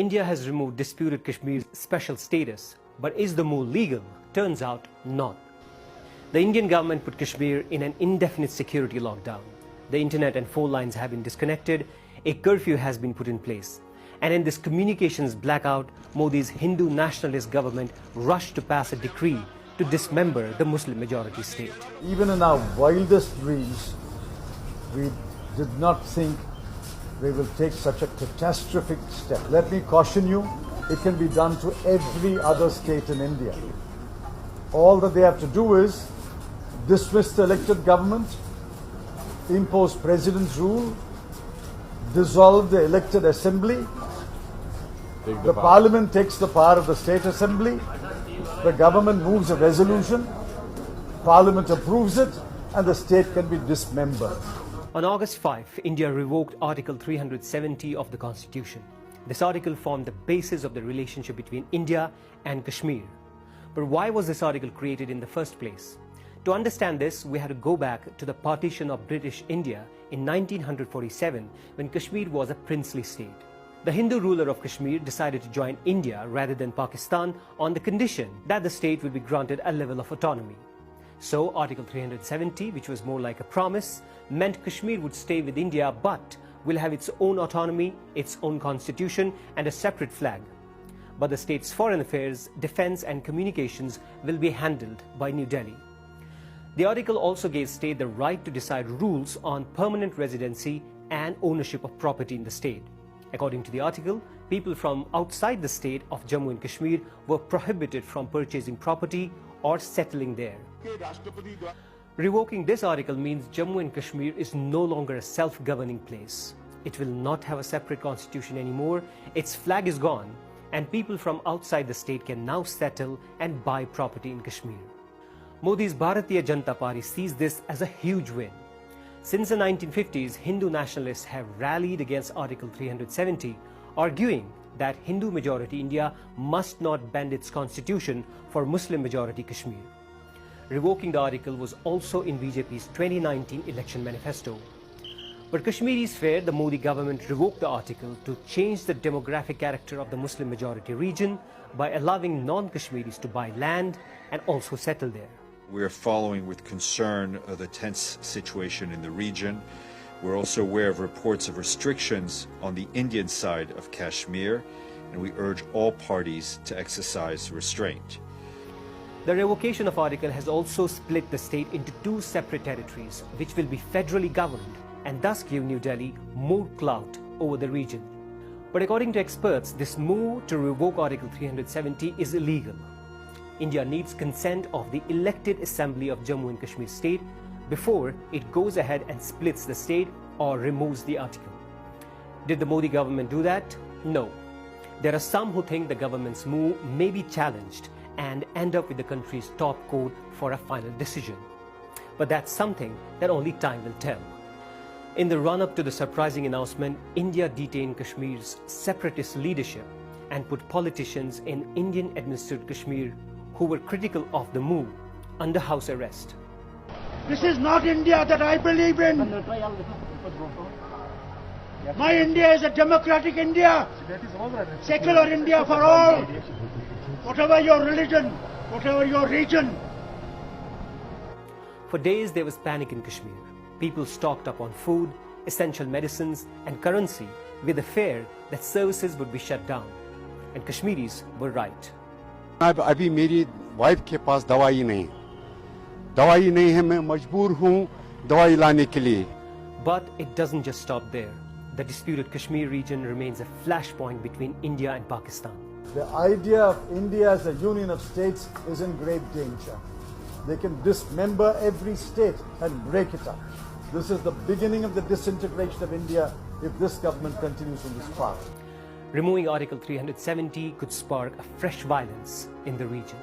India has removed disputed Kashmir's special status, but is the move legal? Turns out not. The Indian government put Kashmir in an indefinite security lockdown. The internet and phone lines have been disconnected, a curfew has been put in place. And in this communications blackout, Modi's Hindu nationalist government rushed to pass a decree to dismember the Muslim majority state. Even in our wildest dreams, we did not think they will take such a catastrophic step. Let me caution you, it can be done to every other state in India. All that they have to do is dismiss the elected government, impose president's rule, dissolve the elected assembly, the parliament takes the power of the state assembly, the government moves a resolution, parliament approves it, and the state can be dismembered. On August 5, India revoked Article 370 of the Constitution. This article formed the basis of the relationship between India and Kashmir. But why was this article created in the first place? To understand this, we had to go back to the partition of British India in 1947, when Kashmir was a princely state. The Hindu ruler of Kashmir decided to join India rather than Pakistan on the condition that the state would be granted a level of autonomy. So Article 370, which was more like a promise, meant Kashmir would stay with India but will have its own autonomy, its own constitution and a separate flag. But the state's foreign affairs, defense and communications will be handled by New Delhi. The article also gave state the right to decide rules on permanent residency and ownership of property in the state. According to the article, people from outside the state of Jammu and Kashmir were prohibited from purchasing property or settling there. Revoking this article means Jammu and Kashmir is no longer a self-governing place. It will not have a separate constitution anymore, its flag is gone, and people from outside the state can now settle and buy property in Kashmir. Modi's Bharatiya Janata Party sees this as a huge win. Since the 1950s, Hindu nationalists have rallied against Article 370, arguing that Hindu-majority India must not bend its constitution for Muslim-majority Kashmir. Revoking the article was also in BJP's 2019 election manifesto. But Kashmiris feared the Modi government revoked the article to change the demographic character of the Muslim-majority region by allowing non-Kashmiris to buy land and also settle there. We are following with concern the tense situation in the region. We're also aware of reports of restrictions on the Indian side of Kashmir, and we urge all parties to exercise restraint. The revocation of article has also split the state into two separate territories, which will be federally governed and thus give New Delhi more clout over the region. But according to experts, this move to revoke Article 370 is illegal. India needs consent of the elected assembly of Jammu and Kashmir state before it goes ahead and splits the state or removes the article. Did the Modi government do that? No. There are some who think the government's move may be challenged and end up with the country's top court for a final decision. But that's something that only time will tell. In the run-up to the surprising announcement, India detained Kashmir's separatist leadership and put politicians in Indian-administered Kashmir who were critical of the move under house arrest. This is not India that I believe in. My India is a democratic India, secular India for all, whatever your religion, whatever your region. For days there was panic in Kashmir. People stocked up on food, essential medicines and currency with the fear that services would be shut down. And Kashmiris were right. अभी मेरी wife के पास दवाई नहीं है मैं मजबूर हूँ दवाई लाने के लिए. But it doesn't just stop there. The disputed Kashmir region remains a flashpoint between India and Pakistan. The idea of India as a union of states is in great danger. They can dismember every state and break it up. This is the beginning of the disintegration of India if this government continues on this path. Removing Article 370 could spark a fresh violence in the region.